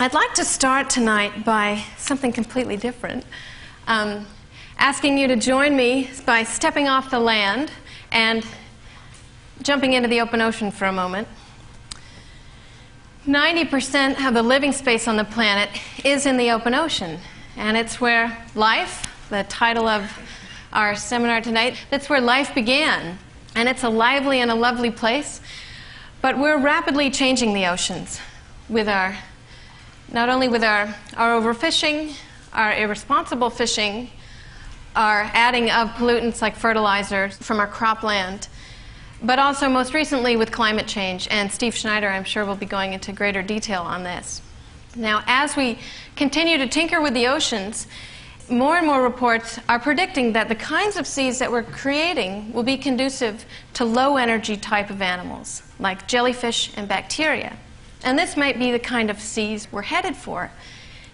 I'd like to start tonight by something completely different. Asking you to join me by stepping off the land and jumping into the open ocean for a moment. 90% of the living space on the planet is in the open ocean, and it's where life, the title of our seminar tonight, that's where life began. And it's a lively and a lovely place, but we're rapidly changing the oceans with not only with our overfishing, our irresponsible fishing, our adding of pollutants like fertilizers from our cropland, but also most recently with climate change. And Steve Schneider, I'm sure, will be going into greater detail on this. Now, as we continue to tinker with the oceans, more and more reports are predicting that the kinds of seas that we're creating will be conducive to low-energy type of animals, like jellyfish and bacteria. And this might be the kind of seas we're headed for.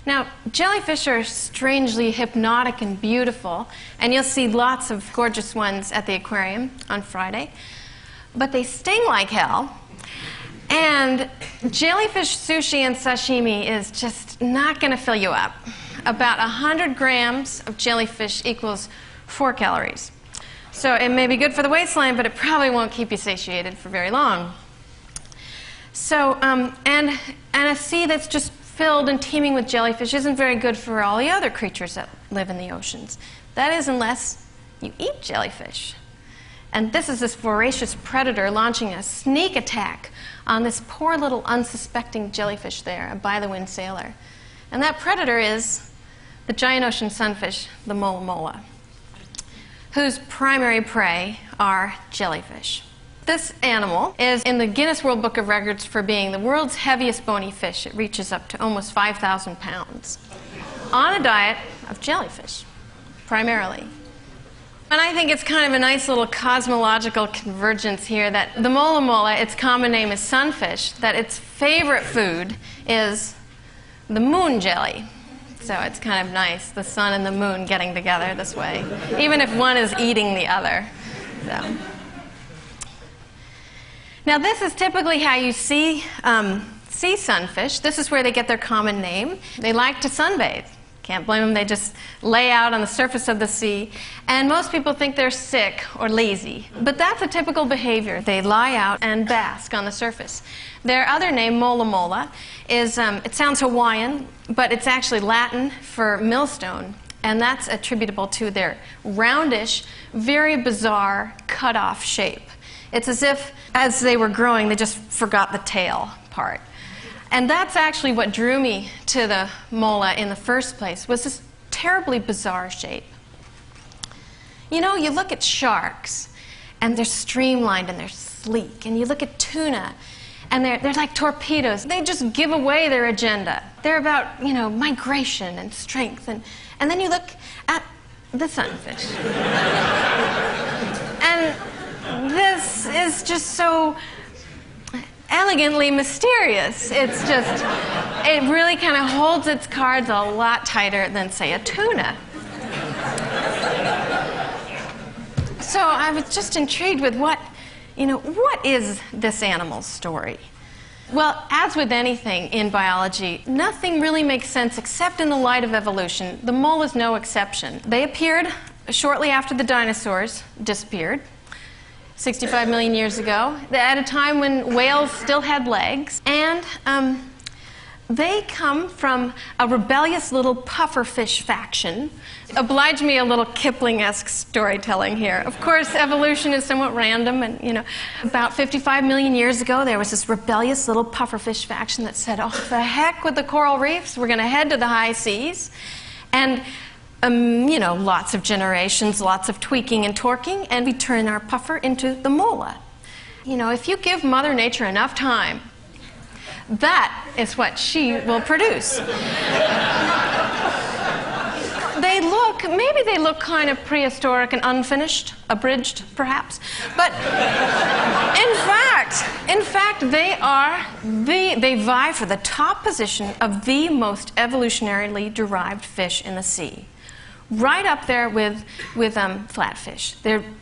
Now, jellyfish are strangely hypnotic and beautiful, and you'll see lots of gorgeous ones at the aquarium on Friday. But they sting like hell, and jellyfish sushi and sashimi is just not going to fill you up. About 100 grams of jellyfish equals 4 calories. So it may be good for the waistline, but it probably won't keep you satiated for very long. So, and a sea that's just filled and teeming with jellyfish isn't very good for all the other creatures that live in the oceans. That is, unless you eat jellyfish. And this is this voracious predator launching a sneak attack on this poor little unsuspecting jellyfish there, a by-the-wind sailor. And that predator is the giant ocean sunfish, the mola mola, whose primary prey are jellyfish. This animal is in the Guinness World Book of Records for being the world's heaviest bony fish. It reaches up to almost 5,000 pounds on a diet of jellyfish, primarily. And I think it's kind of a nice little cosmological convergence here that the mola mola, its common name is sunfish, that its favorite food is the moon jelly. So it's kind of nice, the sun and the moon getting together this way, even if one is eating the other. So. Now, this is typically how you see sunfish. This is where they get their common name. They like to sunbathe. Can't blame them. They just lay out on the surface of the sea. And most people think they're sick or lazy. But that's a typical behavior. They lie out and bask on the surface. Their other name, mola mola, is, it sounds Hawaiian, but it's actually Latin for millstone. And that's attributable to their roundish, very bizarre, cut-off shape. It's as if, as they were growing, they just forgot the tail part. And that's actually what drew me to the mola in the first place, was this terribly bizarre shape. You know, you look at sharks, and they're streamlined and they're sleek. And you look at tuna, and they're like torpedoes. They just give away their agenda. They're about, you know, migration and strength. And then you look at the sunfish. And this is just so elegantly mysterious. It's just, it really kind of holds its cards a lot tighter than, say, a tuna. So I was just intrigued with what is this animal's story? Well, as with anything in biology, nothing really makes sense except in the light of evolution. The mole is no exception. They appeared shortly after the dinosaurs disappeared, 65 million years ago, at a time when whales still had legs. And they come from a rebellious little pufferfish faction. Oblige me a little Kipling-esque storytelling here. Of course, evolution is somewhat random, and, you know, about 55 million years ago, there was this rebellious little pufferfish faction that said, oh, the heck with the coral reefs, we're going to head to the high seas. And you know, lots of generations, lots of tweaking and torquing, and we turn our puffer into the mola. You know, if you give Mother Nature enough time, that is what she will produce. Maybe they look kind of prehistoric and unfinished, abridged, perhaps. But in fact, they vie for the top position of the most evolutionarily derived fish in the sea. Right up there with flatfish.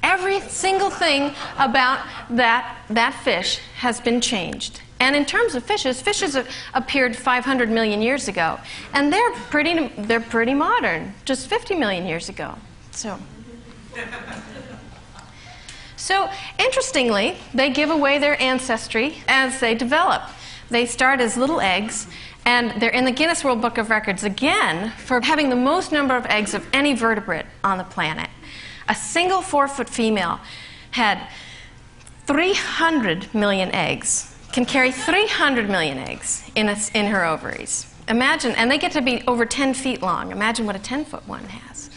Every single thing about that fish has been changed. And in terms of fishes, fishes appeared 500 million years ago. And they're pretty modern, just 50 million years ago. So interestingly, they give away their ancestry as they develop. They start as little eggs, and they're in the Guinness World Book of Records again for having the most number of eggs of any vertebrate on the planet. A single 4-foot female had 300 million eggs, can carry 300 million eggs in her ovaries. Imagine, and they get to be over 10 feet long. Imagine what a 10-foot one has.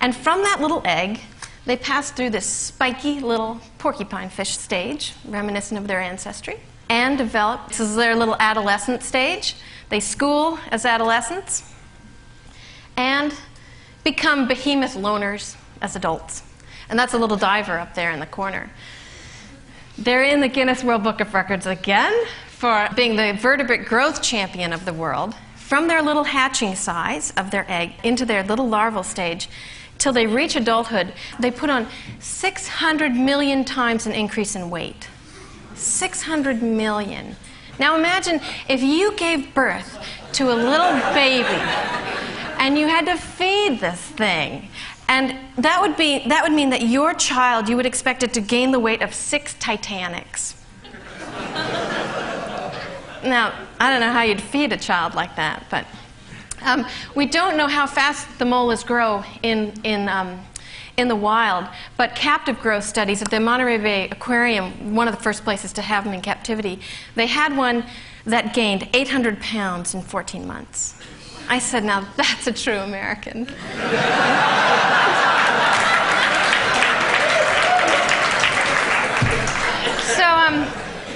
And from that little egg, they pass through this spiky little porcupine fish stage, reminiscent of their ancestry, and develop. This is their little adolescent stage. They school as adolescents and become behemoth loners as adults. And that's a little diver up there in the corner. They're in the Guinness World Book of Records again for being the vertebrate growth champion of the world. From their little hatching size of their egg into their little larval stage till they reach adulthood, they put on 600 million times an increase in weight. 600 million. Now imagine if you gave birth to a little baby and you had to feed this thing. And that would mean that your child, you would expect it to gain the weight of 6 Titanics. Now, I don't know how you'd feed a child like that, but we don't know how fast the molas grow in the wild, but captive growth studies at the Monterey Bay Aquarium, one of the first places to have them in captivity, they had one that gained 800 pounds in 14 months. I said, now that's a true American. So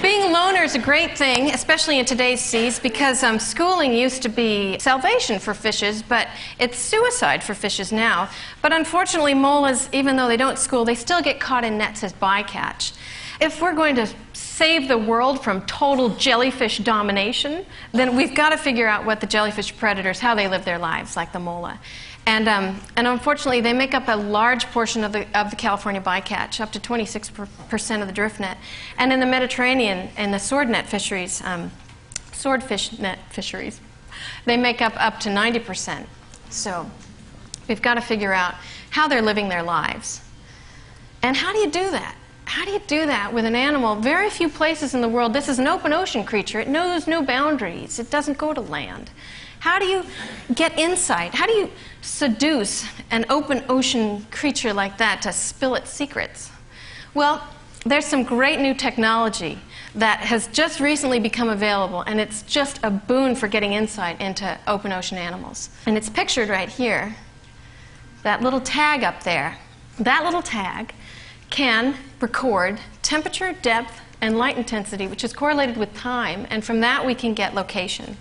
being a loner is a great thing, especially in today's seas, because schooling used to be salvation for fishes, but it's suicide for fishes now. But unfortunately, molas, even though they don't school, they still get caught in nets as bycatch. If we're going to save the world from total jellyfish domination, then we've got to figure out what the jellyfish predators, how they live their lives, like the mola. And unfortunately, they make up a large portion of the California bycatch, up to 26% of the drift net. And in the Mediterranean, in the swordfish net fisheries, they make up to 90%. So we've got to figure out how they're living their lives. And how do you do that? How do you do that with an animal? Very few places in the world. This is an open ocean creature. It knows no boundaries. It doesn't go to land. How do you get insight? How do you seduce an open ocean creature like that to spill its secrets? Well, there's some great new technology that has just recently become available, and it's just a boon for getting insight into open ocean animals. And it's pictured right here. That little tag up there. That little tag can record temperature, depth, and light intensity, which is correlated with time, and from that we can get location.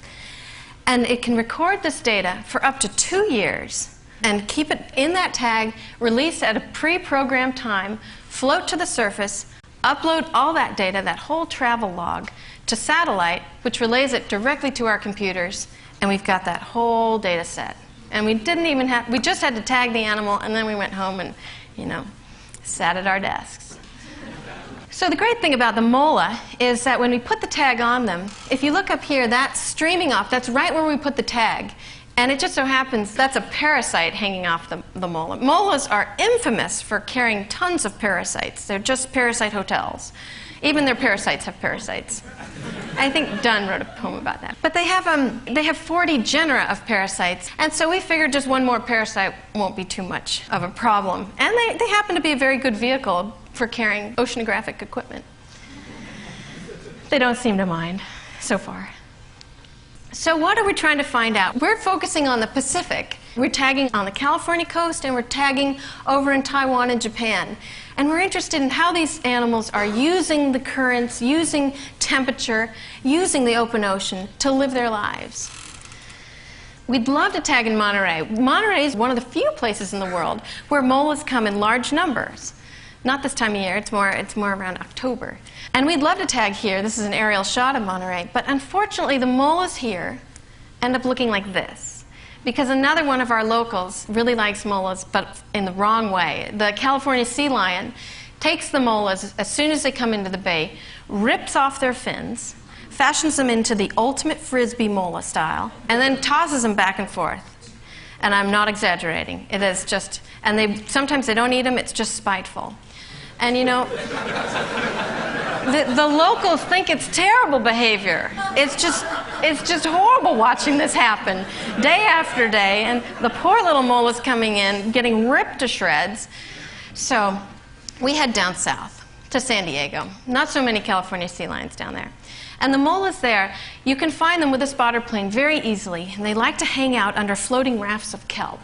And it can record this data for up to 2 years and keep it in that tag, release at a pre-programmed time, float to the surface, upload all that data, that whole travel log, to satellite, which relays it directly to our computers, and we've got that whole data set. And we just had to tag the animal, and then we went home and, sat at our desks. So the great thing about the mola is that when we put the tag on them, if you look up here, that's streaming off. That's right where we put the tag. And it just so happens that's a parasite hanging off the mola. Molas are infamous for carrying tons of parasites. They're just parasite hotels. Even their parasites have parasites. I think Dunn wrote a poem about that. But they have 40 genera of parasites, and so we figured just one more parasite won't be too much of a problem. And they happen to be a very good vehicle for carrying oceanographic equipment. They don't seem to mind so far. So what are we trying to find out? We're focusing on the Pacific. We're tagging on the California coast, and we're tagging over in Taiwan and Japan. And we're interested in how these animals are using the currents, using temperature, using the open ocean to live their lives. We'd love to tag in Monterey. Monterey is one of the few places in the world where molas come in large numbers. Not this time of year, it's more around October. And we'd love to tag here. This is an aerial shot of Monterey. But unfortunately, the molas here end up looking like this. Because another one of our locals really likes molas, but in the wrong way. The California sea lion takes the molas as soon as they come into the bay, rips off their fins, fashions them into the ultimate frisbee mola style, and then tosses them back and forth. And I'm not exaggerating. It is just, and sometimes they don't eat them, it's just spiteful. And you know, the locals think it's terrible behavior. It's just horrible watching this happen day after day, and the poor little molas coming in, getting ripped to shreds. So we head down south to San Diego. Not so many California sea lions down there. And the molas there, you can find them with a spotter plane very easily, and they like to hang out under floating rafts of kelp.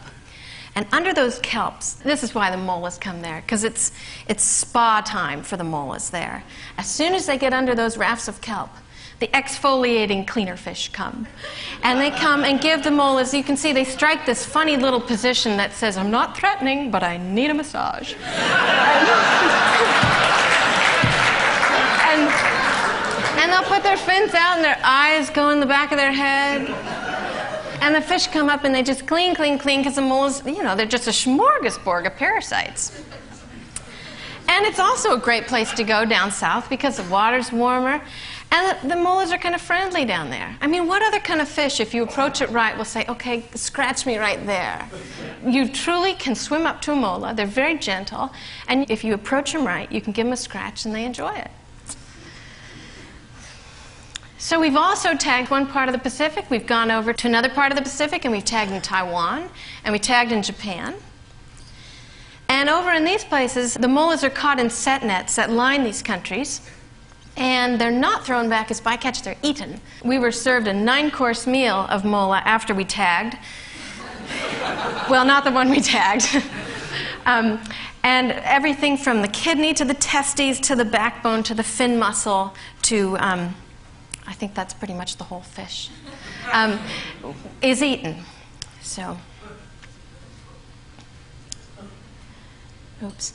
And under those kelps, this is why the molas come there, because it's spa time for the molas there. As soon as they get under those rafts of kelp, the exfoliating cleaner fish come. And they come and give the molas, you can see they strike this funny little position that says, I'm not threatening, but I need a massage. And they'll put their fins out and their eyes go in the back of their head. And the fish come up and they just clean, clean, clean, because the molas, you know, they're just a smorgasbord of parasites. And it's also a great place to go down south because the water's warmer. And the molas are kind of friendly down there. I mean, what other kind of fish, if you approach it right, will say, okay, scratch me right there? You truly can swim up to a mola. They're very gentle. And if you approach them right, you can give them a scratch and they enjoy it. So we've also tagged one part of the Pacific. We've gone over to another part of the Pacific, and we've tagged in Taiwan, and we tagged in Japan. And over in these places, the molas are caught in set nets that line these countries, and they're not thrown back as bycatch, they're eaten. We were served a 9-course meal of mola after we tagged. Well, not the one we tagged. And everything from the kidney to the testes to the backbone to the fin muscle to I think that's pretty much the whole fish, is eaten. So, oops.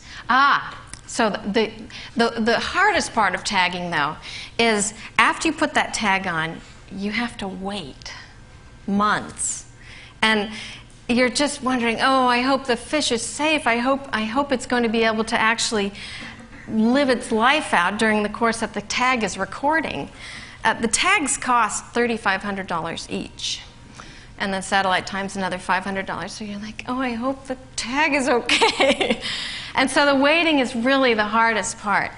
So the hardest part of tagging, though, is after you put that tag on, you have to wait months. And you're just wondering, oh, I hope the fish is safe. I hope it's going to be able to actually live its life out during the course that the tag is recording. The tags cost $3,500 each. And then satellite times another $500. So you're like, oh, I hope the tag is okay. And so the waiting is really the hardest part.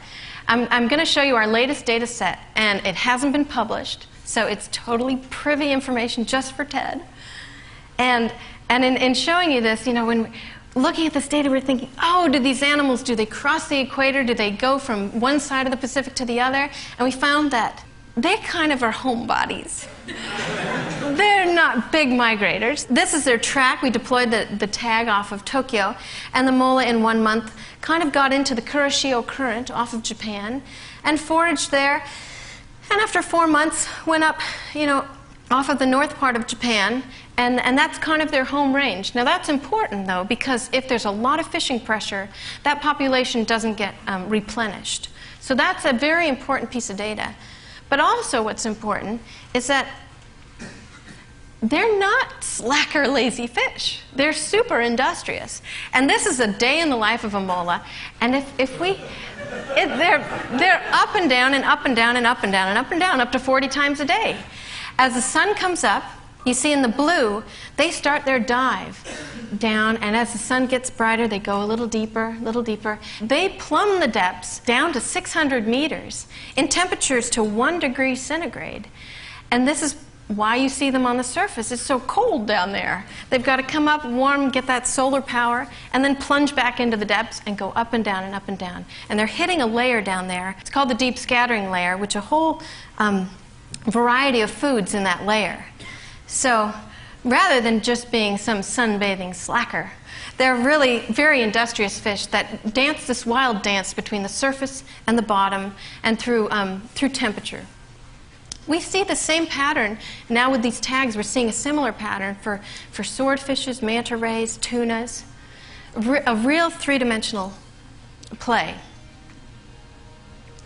I'm going to show you our latest data set, and it hasn't been published, so it's totally privy information just for TED. And in showing you this, you know, when looking at this data, we're thinking, oh, do these animals, do they cross the equator? Do they go from one side of the Pacific to the other? And we found that they kind of are homebodies. They're not big migrators. This is their track. We deployed the tag off of Tokyo, and the mola in 1 month kind of got into the Kuroshio Current off of Japan and foraged there. And after 4 months, went up, you know, off of the north part of Japan, and that's kind of their home range. Now that's important, though, because if there's a lot of fishing pressure, that population doesn't get replenished. So that's a very important piece of data. But also what's important is that they're not slacker, lazy fish. They're super industrious. And this is a day in the life of a mola. And they're up and down and up and down and up and down and up and down up to 40 times a day. As the sun comes up, you see in the blue, they start their dive down, and as the sun gets brighter, they go a little deeper, a little deeper. They plumb the depths down to 600 meters in temperatures to 1 degree centigrade. And this is why you see them on the surface. It's so cold down there. They've got to come up warm, get that solar power, and then plunge back into the depths and go up and down and up and down. And they're hitting a layer down there. It's called the deep scattering layer, which a whole variety of foods in that layer. So rather than just being some sunbathing slacker, they're really very industrious fish that dance this wild dance between the surface and the bottom and through temperature. We see the same pattern now with these tags. We're seeing a similar pattern for swordfishes, manta rays, tunas, a real three-dimensional play.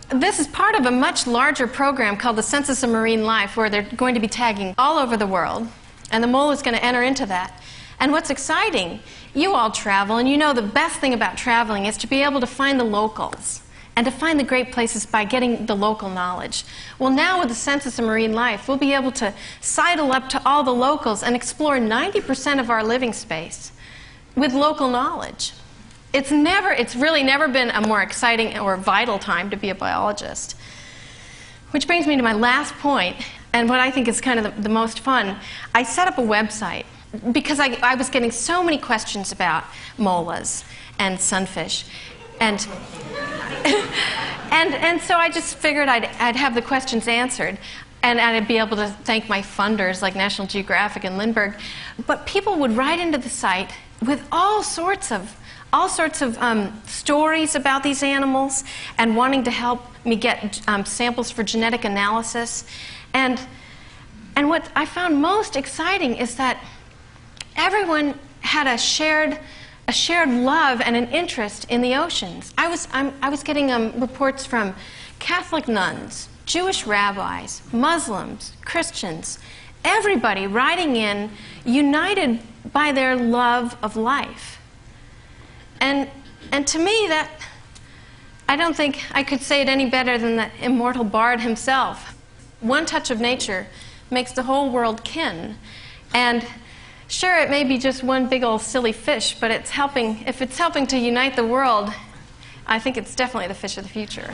This is part of a much larger program called the Census of Marine Life, where they're going to be tagging all over the world, and the mola is going to enter into that. And what's exciting, you all travel, and you know the best thing about traveling is to be able to find the locals and to find the great places by getting the local knowledge. Well, now with the Census of Marine Life, we'll be able to sidle up to all the locals and explore 90% of our living space with local knowledge. It's really never been a more exciting or vital time to be a biologist. Which brings me to my last point, and what I think is kind of the most fun. I set up a website because I was getting so many questions about molas and sunfish. And so I just figured I'd have the questions answered, and I'd be able to thank my funders like National Geographic and Lindbergh. But people would write into the site with all sorts of stories about these animals and wanting to help me get samples for genetic analysis. And what I found most exciting is that everyone had a shared love and an interest in the oceans. I was getting reports from Catholic nuns, Jewish rabbis, Muslims, Christians, everybody writing in, united by their love of life. And to me, that I don't think I could say it any better than the immortal bard himself. One touch of nature makes the whole world kin. And sure, it may be just one big old silly fish, but if it's helping to unite the world, I think it's definitely the fish of the future.